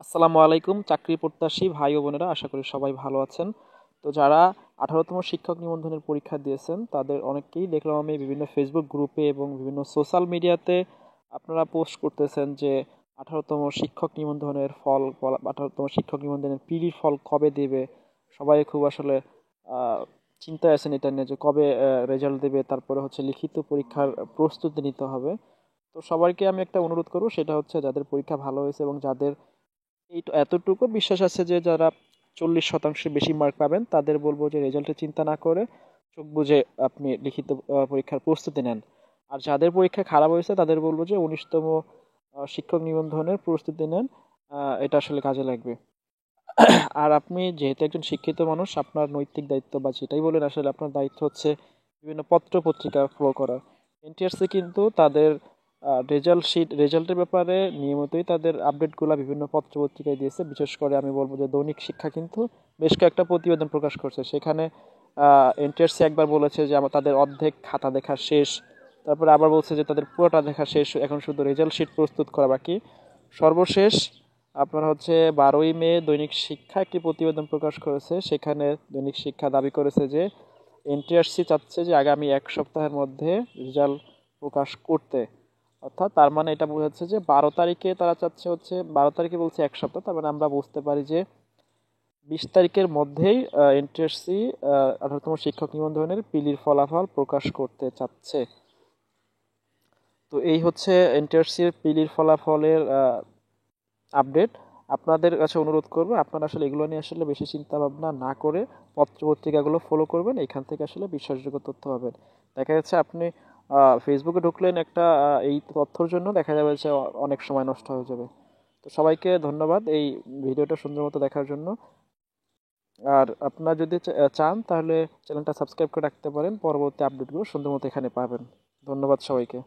আসসালামু আলাইকুম চাকরি প্রত্যাশী ভাই ও বোনেরা, আশা করি সবাই ভালো আছেন। তো যারা 18তম শিক্ষক নিবন্ধনের পরীক্ষা দিয়েছেন তাদের অনেককেই দেখলাম আমি বিভিন্ন ফেসবুক গ্রুপে এবং বিভিন্ন সোশ্যাল মিডিয়াতে আপনারা পোস্ট করতেছেন যে 18তম শিক্ষক নিবন্ধনের ফল 18তম শিক্ষক নিবন্ধনের পিলির ফল কবে দেবে। সবাই খুব আসলে চিন্তায় আছেন এটা নিয়ে যে কবে রেজাল্ট দেবে, তারপরে হচ্ছে লিখিত পরীক্ষার প্রস্তুতি নিতে হবে। তো সবাইকে আমি একটা অনুরোধ করবো, সেটা হচ্ছে যাদের পরীক্ষা ভালো হয়েছে এবং যাদের এই তো এতটুকু বিশ্বাস আছে যে যারা 40% বেশি মার্ক পাবেন তাদের বলবো যে রেজাল্টের চিন্তা না করে চোখ বুজে আপনি লিখিত পরীক্ষার প্রস্তুতি নেন। আর যাদের পরীক্ষা খারাপ হয়েছে তাদের বলবো যে 19তম শিক্ষক নিবন্ধনের প্রস্তুতি নেন। এটা আসলে কাজে লাগবে। আর আপনি যেহেতু একজন শিক্ষিত মানুষ, আপনার নৈতিক দায়িত্ব বা যেটাই বলেন, আসলে আপনার দায়িত্ব হচ্ছে বিভিন্ন পত্র পত্রিকা ফলো করা। এনটিআরসি কিন্তু তাদের রেজাল্টের ব্যাপারে নিয়মিতই তাদের আপডেটগুলো বিভিন্ন পত্র পত্রিকায় দিয়েছে। বিশেষ করে আমি বলবো যে দৈনিক শিক্ষা কিন্তু বেশ কয়েকটা প্রতিবেদন প্রকাশ করছে। সেখানে এনটিআরসি একবার বলেছে যে তাদের অর্ধেক খাতা দেখা শেষ, তারপরে আবার বলছে যে তাদের পুরোটা দেখা শেষ, এখন শুধু রেজাল্ট শিট প্রস্তুত করা বাকি। সর্বশেষ আপনার হচ্ছে 12ই মে দৈনিক শিক্ষা একটি প্রতিবেদন প্রকাশ করেছে। সেখানে দৈনিক শিক্ষা দাবি করেছে যে এনটিআরসি চাচ্ছে যে আগামী 1 সপ্তাহের মধ্যে রেজাল্ট প্রকাশ করতে। অর্থাৎ তার মানে এটা বোঝাচ্ছে যে 12 তারিখে তারা চাচ্ছে, হচ্ছে 12 তারিখে বলছে 1 সপ্তাহ, তার মানে আমরা বুঝতে পারি যে 20 তারিখের মধ্যেই এনটিআরসি 18তম শিক্ষক নিবন্ধনের পিলির ফলাফল প্রকাশ করতে চাচ্ছে। তো এই হচ্ছে এনটিআরসির পিলির ফলাফলের আপডেট। আপনাদের কাছে অনুরোধ করবো, আপনারা আসলে এগুলো নিয়ে আসলে বেশি চিন্তা ভাবনা না করে পত্র পত্রিকাগুলো ফলো করবেন, এখান থেকে আসলে বিশ্বাসযোগ্য তথ্য পাবেন। দেখা যাচ্ছে আপনি ফেসবুকে ঢুকলেন একটা এই তথ্যর জন্য, দেখা যাবে যে অনেক সময় নষ্ট হয়ে যাবে। তো সবাইকে ধন্যবাদ এই ভিডিওটা সুন্দর মতো দেখার জন্য। আর আপনারা যদি চান তাহলে চ্যানেলটা সাবস্ক্রাইব করে রাখতে পারেন, পরবর্তী আপডেটগুলো সুন্দর মতো এখানে পাবেন। ধন্যবাদ সবাইকে।